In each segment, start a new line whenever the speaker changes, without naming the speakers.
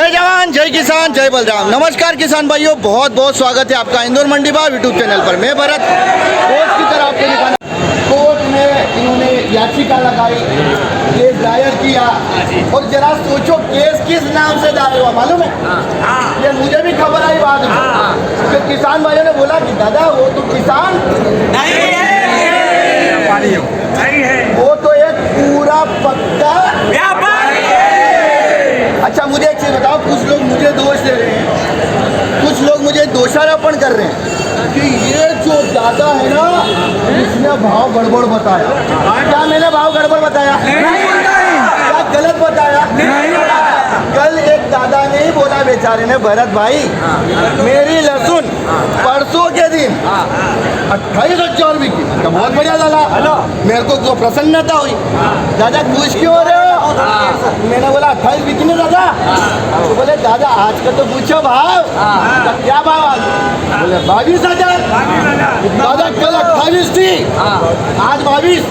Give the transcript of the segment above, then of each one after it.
जय जवान जय किसान जय बलराम। नमस्कार किसान भाइयों, बहुत बहुत स्वागत है आपका इंदौर मंडी भाव यूट्यूब चैनल पर। मैं भरत कोर्ट की तरह आपको दिखाना। कोर्ट में इन्होंने याचिका लगाई, केस दायर किया और जरा सोचो केस किस नाम से दायर हुआ मालूम है? ये मुझे भी खबर आई बाद में कि किसान भाइयों ने बोला कि दादा वो तो किसान नहीं है, वो तो एक पूरा पक्का व्यापारी है। अच्छा मुझे एक चीज़ बताओ, कुछ लोग मुझे दोष दे रहे हैं, कुछ लोग मुझे दोषारोपण कर रहे हैं कि ये जो दादा है ना इसने भाव गड़बड़ बताया। क्या मैंने भाव गड़बड़ बताया? क्या गलत बताया? कल एक दादा ने ही बोला बेचारे ने, भरत भाई मेरी लहसुन परसों के दिन 28,000 बिकी। तो बहुत बढ़िया दादा, मेरे को तो प्रसन्नता हुई। दादा खुश क्यों हो रहे हो? मैंने बोला 28 बिकी ना दादा। तो बोले दादा आज का तो पूछो भाव। तो क्या भाव आज? बोले 22,000। दादा कल 28 थी, आज 22।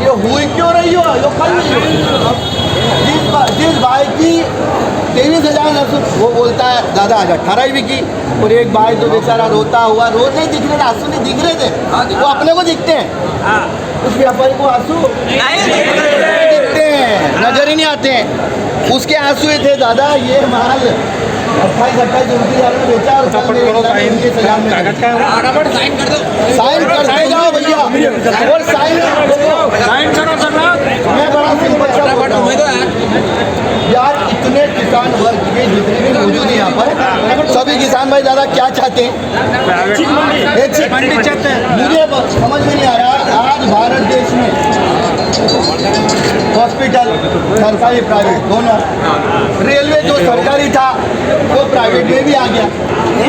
ये हुई क्यों रही हो? ये कल जिस भाई की 23,000 लहसुन वो बोलता है दादा आज 18 बिकी। और एक भाई तो बेचारा रोता हुआ, रोज नहीं दिख रहे, आंसू नहीं दिख रहे थे, वो अपने को दिखते हैं, उस व्यापारी को आंसू दिखते हैं, नजर ही नहीं आते हैं। उसके आंसू ही थे दादा ये माल 28-29 में बेचा और साइन कर दो भैया और साइन करो। मैं बड़ा सिंपल यार, इतने किसान वर्ग के जितने भी मौजूद हैं यहाँ पर, सभी किसान भाई दादा क्या चाहते हैं? मुझे समझ में नहीं आ रहा। आज भारत देश में हॉस्पिटल सरकारी प्राइवेट दोनों, रेलवे जो सरकारी था वो प्राइवेट में भी आ गया,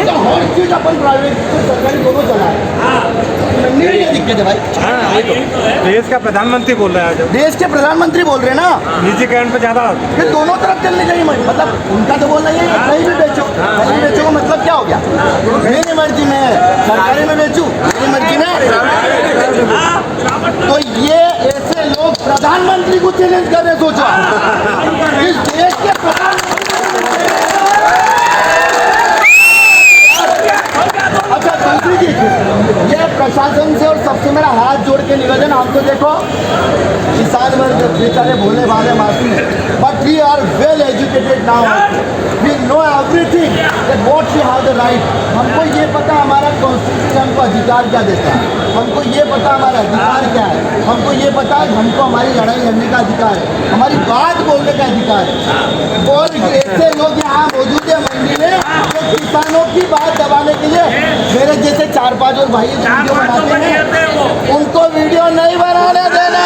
तो हर चीज अपन प्राइवेट तो सरकारी दोनों चला है। क्या दिक्कत है भाई?
देश का प्रधानमंत्री बोल रहा है,
देश के प्रधानमंत्री बोल रहे हैं ना,
निजी करण पे ज्यादा
फिर दोनों तरफ चलने चाहिए। मतलब उनका तो बोलना ही है कहीं भी बेचो, कहीं बेचो का मतलब क्या हो गया? मेरी मर्जी में सरकारी में बेचूं, मेरी मर्जी में। तो ये ऐसे लोग प्रधानमंत्री को चैलेंज कर रहे, सोचो इस देश के प्रधानमंत्री। अच्छा दूसरी चीज, ये प्रशासन से और सबसे मेरा हाथ जोड़ के निवेदन, हमको देखो किसान वर्ग बेचारे भोले भाले मासूम है, but we are well educated now, we know everything that what we have the right. हमको ये पता हमारा कॉन्स्टिट्यूशन हमको अधिकार क्या देता है, हमको ये पता हमारा अधिकार क्या है, हमको ये पता है हमको हमारी लड़ाई लड़ने का अधिकार है, हमारी बात बोलने का अधिकार है। और ऐसे लोग यहाँ मौजूद है मंडी में जो किसानों की बात दबाने के लिए, मेरे जैसे 4-5 और भाई वीडियो बनाते हैं, उनको वीडियो नहीं बनाने देना।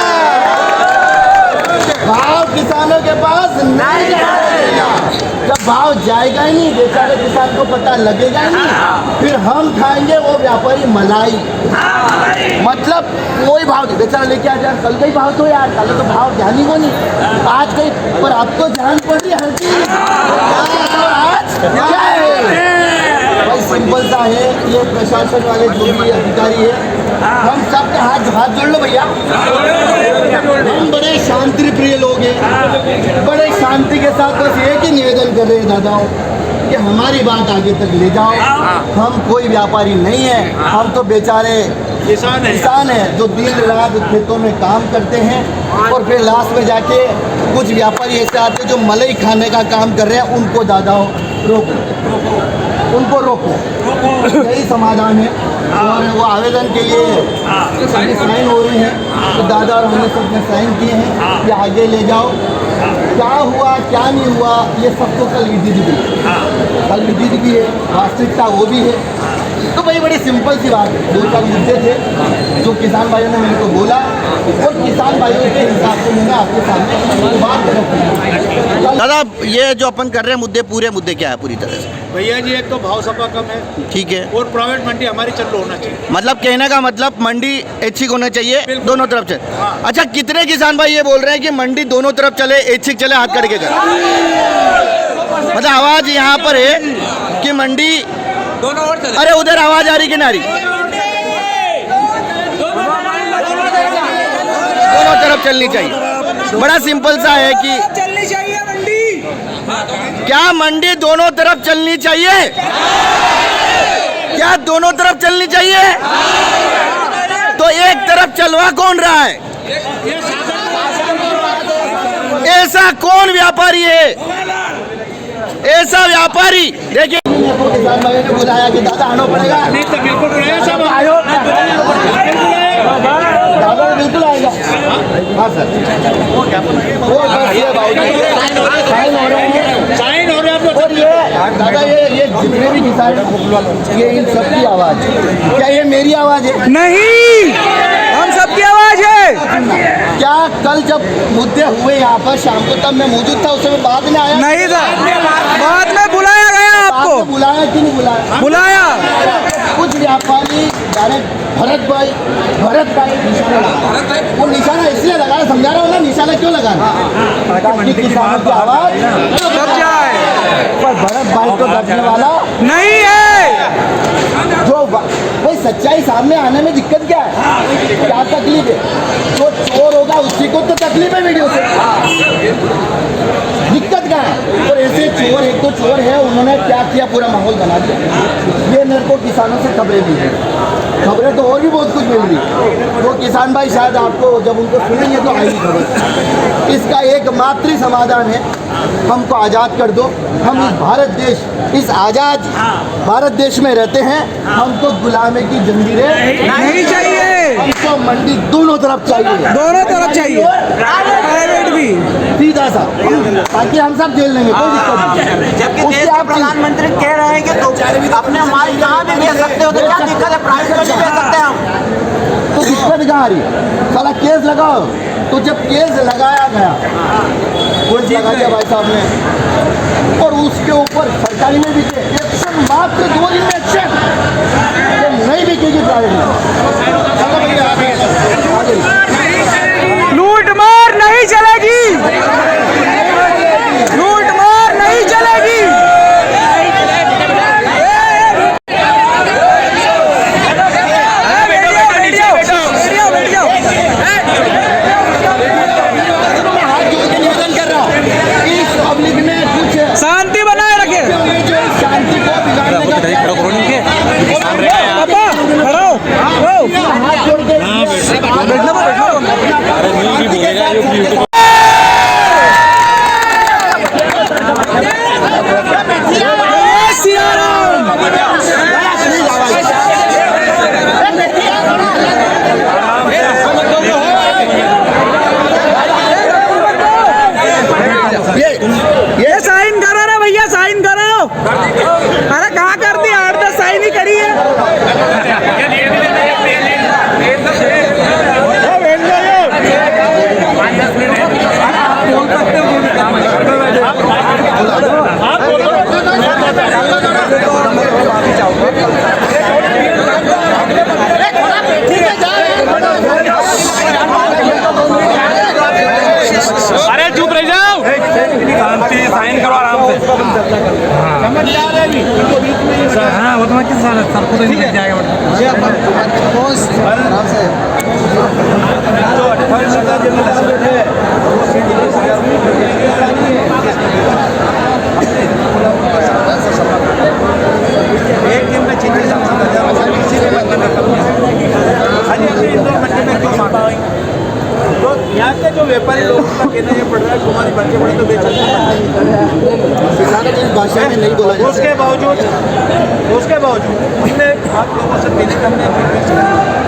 भाव किसानों के पास नहीं जाने देना। जब भाव जाएगा ही नहीं, बेचारे किसान को पता लगेगा ही नहीं, फिर हम खाएंगे वो व्यापारी मलाई। मतलब कोई भाव नहीं, बेचारा लेके आ जाए, कल का ही भाव तो यार, कल तो भाव ध्यान ही को नहीं, आज कहीं पर अब तो जान पड़ रही हल्की। आज क्या है भाई? सिंपल सा है, ये प्रशासन वाले जो भी अधिकारी है, हम सबके हाथ जोड़ लो भैया। हम बड़े शांति प्रिय लोग हैं, बड़े शांति के साथ बस एक ही निवेदन कर रहे हैं दादाओं कि हमारी बात आगे तक ले जाओ। हम कोई व्यापारी नहीं है, हम तो बेचारे किसान है जो दिन रात खेतों में काम करते हैं और फिर लास्ट में जाके कुछ व्यापारी ऐसे आते हैं जो मलाई खाने का काम कर रहे हैं, उनको दादाओं उनको रोको, यही समाधान है। और वो आवेदन के लिए सभी साइन हो रहे हैं, तो दादा और हमने सबने साइन किए हैं कि आगे ले जाओ। क्या हुआ क्या नहीं हुआ ये सबको कल विदित भी है, कल विदित भी है, वास्तविकता वो भी है। तो भाई बड़ी सिंपल सी बात है, 2-4 मुद्दे थे जो किसान भाइयों ने मेरे को बोला और किसान भाइयों के हिसाब से मैंने आपके सामने बात रखी। दादा ये जो अपन कर रहे हैं मुद्दे, पूरे मुद्दे क्या है पूरी तरह से?
भैया जी, एक तो भाव सपा कम है,
ठीक है,
और प्राइवेट मंडी हमारी चालू होना चाहिए।
मतलब कहने का मतलब मंडी ऐच्छिक होना चाहिए दोनों तरफ से।
हाँ।
अच्छा कितने किसान भाई ये बोल रहे हैं कि मंडी दोनों तरफ चले, ऐच्छिक चले, हाथ करके चले? मतलब आवाज यहाँ पर है कि मंडी दोनों ओर चले। अरे उधर आवाज आ रही कि नारी? दोनों तरफ चलनी चाहिए। बड़ा सिंपल सा है कि
चलनी चाहिए मंडी।
क्या मंडी दोनों तरफ चलनी चाहिए? क्या दोनों तरफ चलनी चाहिए? तो एक तरफ चलवा कौन रहा है? ऐसा कौन व्यापारी है? ऐसा व्यापारी देखिए, किसान भाई ने बुलाया कि दादा आना पड़ेगा।
नहीं तो बिल्कुल
दादा बिल्कुल आएगा। हाँ सर, वो बस ये भाई साइन हो रहे हैं,
साइन हो रहे हैं।
और ये दादा ये जितने भी किसान, ये इन सबकी आवाज, क्या ये मेरी आवाज है?
नहीं, हम सबकी आवाज है।
क्या कल जब मुद्दे हुए यहाँ पर शाम को तब मैं मौजूद था, उस समय बाद में आया?
नहीं था, बाद में बुलाया गया आपको।
आपने बुलाया कि नहीं बुलाया?
बुलाया।
कुछ व्यापारी डायरेक्ट भरत भाई निशाना लगा, वो निशाना इसलिए लगाया, समझा रहा हूँ ना, निशाना क्यों लगाना, ताकि किसानों की आवाज
दब जाए,
पर भरत भाई को दबने वाला
नहीं है।
जो भाई सच्चाई सामने आने में दिक्कत क्या है? क्या तकलीफ है? जो चोर होगा उसी को तो तकलीफ है वीडियो से, दिक्कत क्या है? और ऐसे चोर, एक तो चोर है, उन्होंने क्या किया, पूरा माहौल बना दिया। ये मेरे को किसानों से खबरें दी हैं, खबरें तो और भी बहुत कुछ मिल रही। वो किसान भाई शायद आपको जब उनको सुनेंगे तो आएगी खबर। इसका एकमात्र समाधान है, हमको आज़ाद कर दो। हम इस भारत देश, इस आज़ाद भारत देश में रहते हैं, हमको गुलामी की जंजीरें
नहीं चाहिए,
हमको मंडी दोनों तरफ चाहिए,
दोनों तरफ चाहिए, प्राइवेट भी।
सीधा सा, ताकि हम सब झेल लेंगे, कोई दिक्कत नहीं।
जबकि
उससे
देश के
आप
प्रधानमंत्री कह रहे हैं कि तो अपने माल कहाँ भी बेच सकते हो, तो क्या दिक्कत है? प्राइवेट में भी बेच सकते हैं हम।
तो दिक्कत कहाँ आ रही है? साला केस लगाओ। तो जब केस लगाया गया, केस लगा दिया भाई साहब ने, और उसके ऊपर सरकारी में भी एक्शन, मात्र 2 दिन में एक्शन, नहीं बिकेगी प्राइवेट में।
लूट मार नहीं चलेगी, लूट मार नहीं चलेगी। शांति बनाए रखे।
शांति को बिगाड़ने का
पापा खड़ो,
हाथ जोड़ के
ये साइन करो रे भैया, साइन करो। अरे कहाँ कर दी, 8-10 साइन ही करी है।
अरे चुप रह जाओ, शांति, साइन करो आराम से। हाँ वो तो मैं किस साल सर को तो नहीं जाएगा। एक दिन में 6-7 तो यहाँ के जो व्यापारी लोग का कहना ये पड़ रहा है तुम्हारी बच्चे बड़े तो बेच
किसानों की भाषा में नहीं बोला जाता।
उसके बावजूद हमने आप लोगों से पहले हमने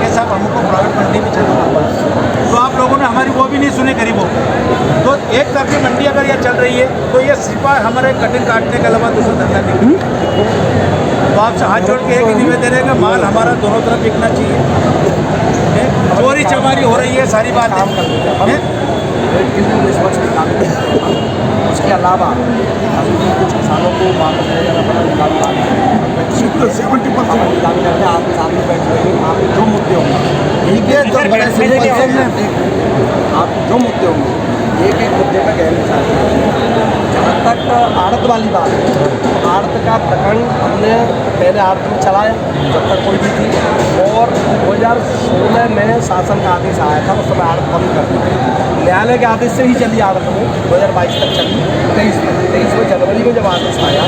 कि साहब हमको प्राइवेट मंडी में चलना होगा, तो आप लोगों ने हमारी वो भी नहीं सुने गरीबों। तो एक तरफ की मंडी अगर ये चल रही है तो ये सिर्फ हमारे कटिंग काटने के अलावा दूसरा धंधा नहीं। तो आपसे हाथ जोड़ के एक ही निवेदन है कि माल हमारा दोनों तरफ बिकना चाहिए। चोरी चमारी हो रही है, सारी बात है।
उसके अलावा अभी भी कुछ किसानों को वापस ले जाना पड़ा,
70%।
आपके सामने बैठ रहे हैं, आपके जो मुद्दे होंगे
ठीक है तो बड़े सिंपल से
आप जो मुद्दे होंगे एक मुद्दे पर गए जहाँ तक आड़त वाली बात है, आड़त का प्रकरण हमने पहले आड़त में चलाया जब तक कोई भी थी, और 2016 में शासन का आदेश आया था, उस समय आड़त बंद कर दी। न्यायालय के आदेश से ही चली आड़त में 2022 तक चली, 23 में जनवरी में जब आदेश आया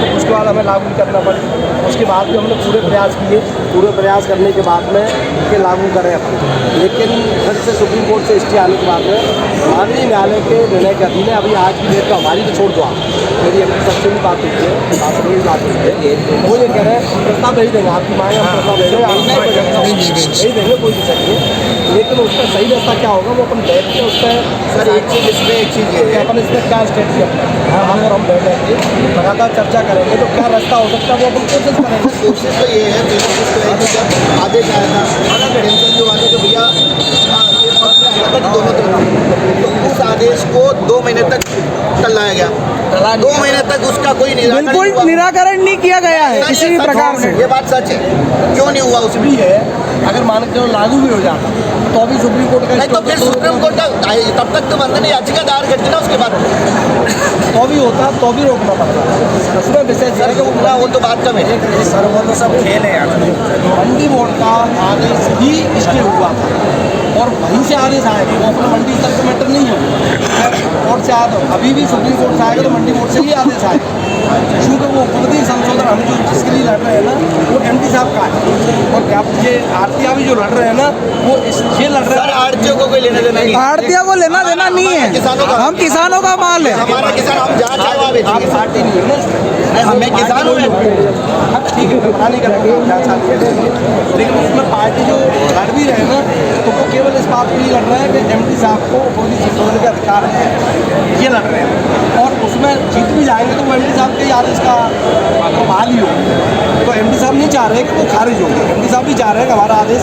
तो उसके बाद हमें लागू करना पड़ी। उसके बाद भी हमने पूरे प्रयास किए, पूरे प्रयास करने के बाद में कि लागू करें अपने, लेकिन फिर से सुप्रीम कोर्ट से स्टे आने के बाद में माननीय न्यायालय के निर्णय के अधीन है। अभी आज की डेट में हमारी तो छोड़ दो, आप मेरी अपनी सबसे भी बात होती है, आपसे भी बात होती है, वो ये कह रहे हैं प्रस्ताव भेज देंगे, आपकी मांग हम प्रस्ताव भेज देंगे, भेज देंगे, कोई दिक्कत नहीं है। लेकिन उसका सही रास्ता क्या होगा वो अपन बैठ के उस पर
सर एक चीज़ ये है
अपन इसमें क्या स्ट्रेटजी अपना अगर हम बैठेंगे लगातार चर्चा करेंगे तो क्या रास्ता हो सकता है वो अपन कोशिश करेंगे।
कोशिश तो ये है, मेरी कोशिश तो है कि जब आदेश आया था टेंशन जो आने तो भैया ये पक्ष में आया था कि दोनों तरफ, तो उस आदेश को 2 महीने तक टलाया गया, 2 महीने तक उसका कोई निराकरण नहीं
बिल्कुल
हुआ।
निराकरण नहीं किया गया है
सच
किसी
है,
भी
सच
प्रकार से।
ये बात सच है, क्यों नहीं हुआ उसमें?
भी है अगर मान के चलो लागू भी हो जाता तो अभी सुप्रीम कोर्ट का
नहीं तो फिर सुप्रीम कोर्ट तब तक तो बंधन याचिका दायर करती ना, उसके बाद
तो भी होता तो भी रोकना पड़ता। उसमें विषय
सर
है
वो ना वो तो बात कम है
सर वो तो सब खेल है। मंडी बोर्ड का आदेश ही स्टे हुआ था और वहीं से आदेश आएगा, वो अपना मंडी स्तर का मैटर नहीं होगा। कोर्ट से आया अभी भी सुप्रीम कोर्ट से आएगा तो मंडी बोर्ड से ही आदेश आएगा, क्योंकि वो उपविधि संशोधन हम जो जिसके लिए लड़ रहे हैं ना वो एमपी साहब का है, और आप ये आरतिया भी जो लड़ रहे हैं ना वो ये लड़ रहे
सर
हैं।
आड़तियों को कोई लेना देना नहीं है।
आड़तिया को लेना देना नहीं है, हम किसानों का माल है।
हमारा किसान हम जहाँ चाहे वहाँ
आप
बेचेंगे।
पार्टी नहीं हो ना,
नहीं, हमें किसान हूँ मैं।
हाँ, ठीक है, मना नहीं करेंगे, क्या चाहते हैं, लेकिन उसमें पार्टी जो लड़ भी रहे ना तो वो केवल इस बात के लिए लड़ रहे हैं कि एमपी साहब को कोई संशोधन के अधिकार है, ये लड़ रहे हैं। और उसमें जीत भी जाएंगे तो वो एमपी साहब के आदेश का बहाल ही हो, तो एमपी साहब नहीं चाह रहे कि वो खारिज हो, एमपी साहब भी चाह रहे हैं कि हमारा आदेश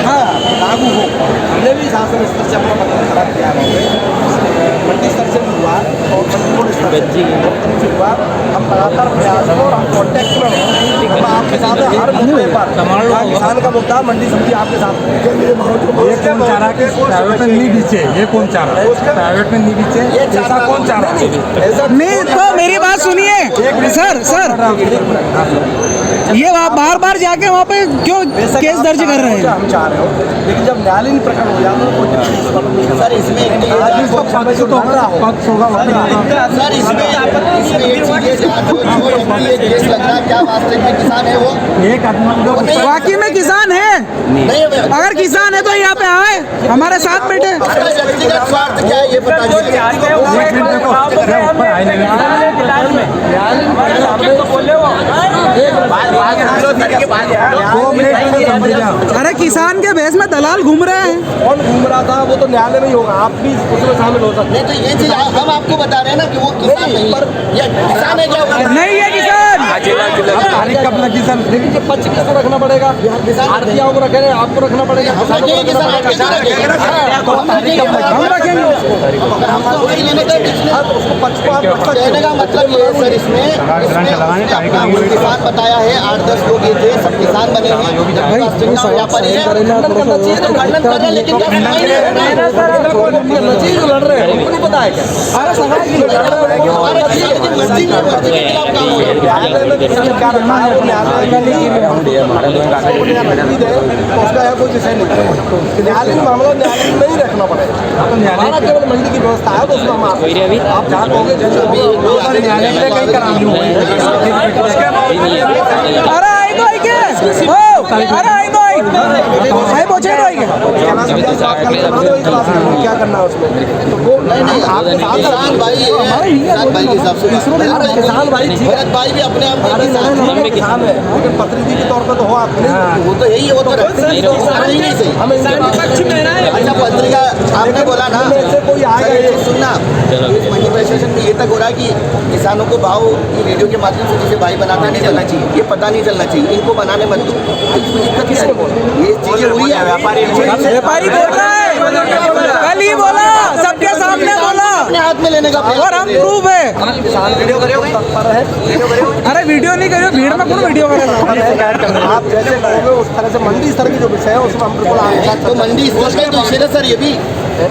हाँ लागू हो। हमने भी शासन स्तर से अपना मतलब खराब किया है, मंडी स्तर से भी हुआ और मंडी बोर्ड स्तर से हुआ। हम लगातार प्रयास हैं और हम कॉन्टैक्ट में हैं, हम आपके साथ हैं हर मुद्दे पर। किसान का मुद्दा मंडी समिति आपके साथ है।
ये कौन चाह रहा है कि प्राइवेट में नहीं बीचे, ये कौन चाह रहा है प्राइवेट में नहीं बीचे, ऐसा कौन चाह रहा है?
ऐसा
नहीं तो मेरी बात सुनिए सर, ये बार बार जाके वहाँ पे क्यों केस दर्ज कर रहे हैं?
हम चाह रहे हो, लेकिन जब न्यायालयीन प्रकरण हो जाता है तो कोई दिक्कत नहीं है।
सर इसमें एक चीज़
आज इसका पक्ष तो लड़ रहा हो,
पक्ष होगा
सर इसमें एक चीज़ ये जो ये केस लग रहा है, क्या वास्तविक में किसान है वो?
एक आदमी
वाकई में किसान है,
नहीं है भैया।
अगर किसान है तो यहाँ पे आए हमारे साथ बैठे।
अपना व्यक्तिगत स्वार्थ क्या है ये बता दीजिए।
अरे किसान के भेष में दलाल घूम रहे हैं।
कौन घूम रहा था वो तो न्यायालय में ही होगा, आप भी उसमें शामिल हो सकते
नहीं तो ये चीज़ हम आपको बता रहे हैं ना कि वो किसान नहीं है, या किसान है क्या?
नहीं है किसान।
तारीख कब लगी सर?
लेकिन ये पक्ष किसको रखना पड़ेगा? आरतियाओं को रखेंगे, आपको रखना पड़ेगा,
हम रखेंगे किसान, आप कैसे रखेंगे?
हम रखेंगे उसको।
हमको नहीं लेने का बीच में।
हाँ, तो उसको पक्ष को आप रख सकते
कहने का मतलब ये है सर, इसमें अपना किसान बताया है, 8-10 लोग ये थे, सब किसान बने हैं, वास्तविकता व्यापारी है।
करना चाहिए तो
खंडन कर रहे हैं, लेकिन क्या सुनाई नहीं दे रहा है?
करना चाहिए जो लड़ रहे हैं उनको नहीं पता है क्या? अरे समाज की लड़ रहे हैं,
हमारा चीज़ है कि मर्जी में मर्जी के खिलाफ काम हो रहा है।
न्यायालय में किसी ने क्या रखा है वो न्यायालय का नहीं है, तो उसका है कोई विषय नहीं। न्यायालय मामला न्यायालय में नहीं रखना पड़ेगा, तो हमारा केवल मंडी की व्यवस्था है तो उसमें हम आप जहाँ कहोगे
न्यायालय में कहीं करानी
अरे आई तो आई के अरे आई तो आई पहुँचे तो आई के।
क्या करना है उसमें? तो वो
नहीं किसान भाई है, किसान भाई के हिसाब से
किसान भाई ठीक है,
भरत भाई भी अपने आप में किसान है।
किसान है लेकिन प्रतिनिधि के तौर पर तो हो आप नहीं।
वो तो यही है, वो तो रखते नहीं सही।
हमें
अच्छा पत्रिका आपने बोला ना,
ऐसे कोई आएगा
अगर ये
ये
सुनना इस मैनिफेस्टेशन में ये तक हो रहा है कि किसानों को भाव की रेडियो के माध्यम से जिसे भाई बनाना नहीं चलना चाहिए, ये पता नहीं चलना चाहिए, इनको बनाने मत दो। इसमें दिक्कत किसी को ये चीजें हुई है।
व्यापारी बोल रहा है, कल ही बोला, सबके सामने बोला,
अपने हाथ में लेने का
और हम प्रूफ है।
वीडियो करोगे? तत्पर है, वीडियो करोगे?
अरे वीडियो नहीं करो, भीड़ में कौन वीडियो करेगा?
आप जैसे कहोगे उस तरह से मंडी स्तर की जो विषय है उसमें हम बिल्कुल आगे
तो मंडी स्तर का तो इशे सर ये भी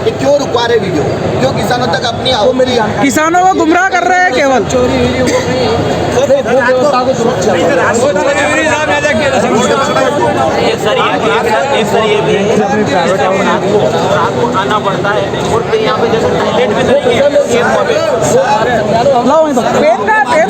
कि क्यों रुकवा रहे वीडियो, क्यों किसानों तक अपनी आवक मिली।
किसानों को गुमराह कर रहे हैं केवल।
रात को आना पड़ता है और फिर यहाँ पे जैसे टॉयलेट में नहीं है
लाओ वहीं पर। पेन का पेन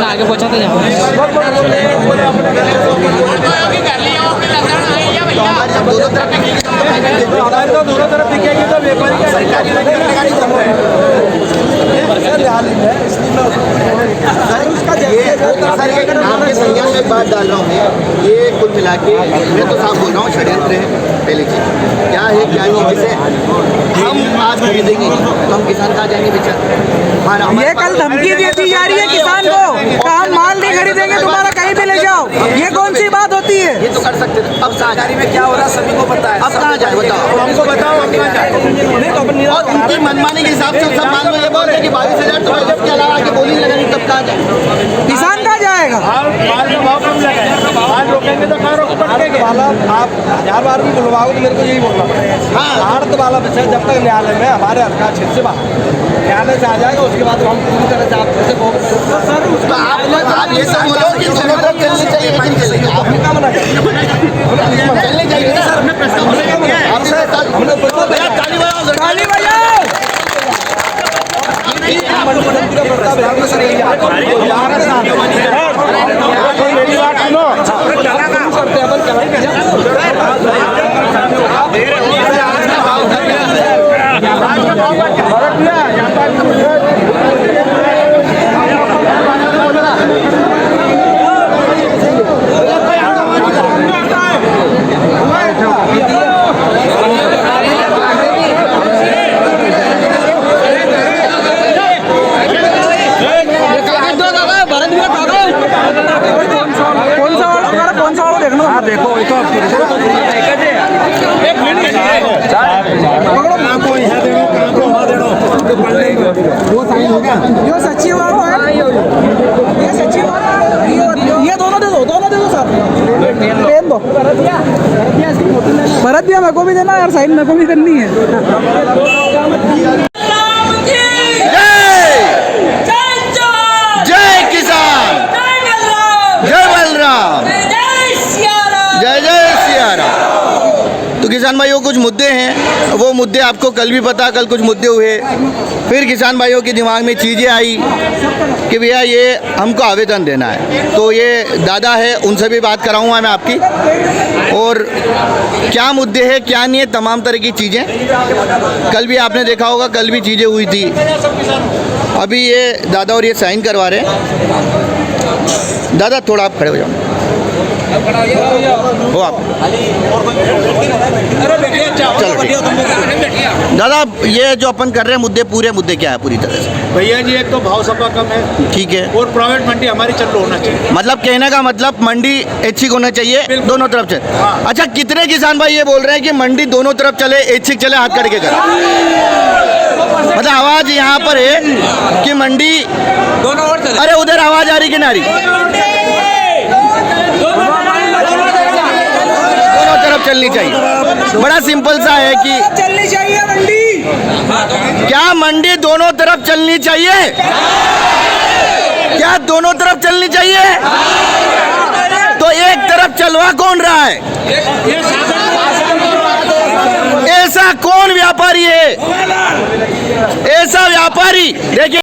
आगे पहुँचाते
दोनों तरफ दिखेगी तो व्यापारी का सरकारी
आपके संज्ञान में एक बात डाल रहा हूँ मैं, ये कुल मिला के मैं तो साफ बोल रहा हूँ, षड्यंत्र है पहली चीज। क्या है क्या नहीं, जैसे हम आज खरीदेंगे तो हम किसान कहाँ जाएंगे बेचारे।
ये कल धमकी दी जा रही है किसान को, काम माल नहीं खरीदेंगे तुम्हारा कहीं भी ले जाओ। ये कौन सी बात होती है?
ये तो कर सकते थे, अब सरकारी में
क्या हो रहा है सभी को पता है।
अब कहाँ जाए बताओ,
हमको बताओ हम कहाँ जाए।
और उनकी मनमानी के हिसाब से सब मान में ये बोलते हैं कि 22,000 तो बजट के अलावा आगे बोली लगानी, तब कहाँ जाए
किसान कहाँ जाएगा?
माल का भाव कम लगाए, माल रोकेंगे तो कारों को पटकेंगे।
वाला आप 1000 बार भी बुलवाओगे तो मेरे को यही बोलना पड़ेगा।
हाँ।
आड़त वाला विषय जब तक न्यायालय में हमारे अधिकार क्षेत्र से बाहर न्यायालय से आ जाएगा उसके बाद हम पूरी तरह से आप जैसे कहोगे सर
तो आप ये सब बोलो कि दोनों तरफ चलनी चाहिए, लेकिन चलेगी आप
क्या मना करें
चलनी चाहिए ना सर।
ताली बजाओ।
मेरी बात सुनो,
कौन सा वाला देखना? हाँ देखो जो सच्ची वाला है, ये सच्ची वाला है, ये दोनों दे दो सर। पेन दो, भरत दिया मेरे को भी देना यार, साइन मेरे को भी करनी है।
जय किसान, जय बलराम, जय जय सिया राम। तो किसान भाइयों कुछ मुद्दे हैं, वो मुद्दे आपको कल भी पता, कल कुछ मुद्दे हुए, फिर किसान भाइयों के दिमाग में चीज़ें आई कि भैया ये हमको आवेदन देना है। तो ये दादा है, उनसे भी बात कराऊंगा मैं आपकी, और क्या मुद्दे हैं क्या नहीं है, तमाम तरह की चीज़ें। कल भी आपने देखा होगा, कल भी चीज़ें हुई थी। अभी ये दादा और ये साइन करवा रहे हैं। दादा थोड़ा आप खड़े हो जाओ, हो आप, चलो ठीक। दादा ये जो अपन कर रहे हैं मुद्दे, पूरे मुद्दे क्या है पूरी तरह से?
भैया जी एक तो भाव सभा कम है,
ठीक है,
और प्राइवेट मंडी हमारी चालू होना चाहिए।
मतलब कहने का मतलब मंडी ऐच्छिक होना चाहिए, दोनों तरफ से।
हाँ।
अच्छा, कितने किसान भाई ये बोल रहे हैं कि मंडी दोनों तरफ चले, ऐच्छिक चले, हाथ करके कर? मतलब आवाज यहाँ पर है कि मंडी दोनों ओर चले। अरे उधर आवाज आ रही कि नारी? दोनों तरफ चलनी चाहिए। बड़ा सिंपल सा है कि
चलनी चाहिए मंडी।
क्या मंडी दोनों तरफ चलनी चाहिए? क्या दोनों तरफ चलनी चाहिए? तो एक तरफ चलवा कौन रहा है? ऐसा कौन व्यापारी है? ऐसा व्यापारी देखिए।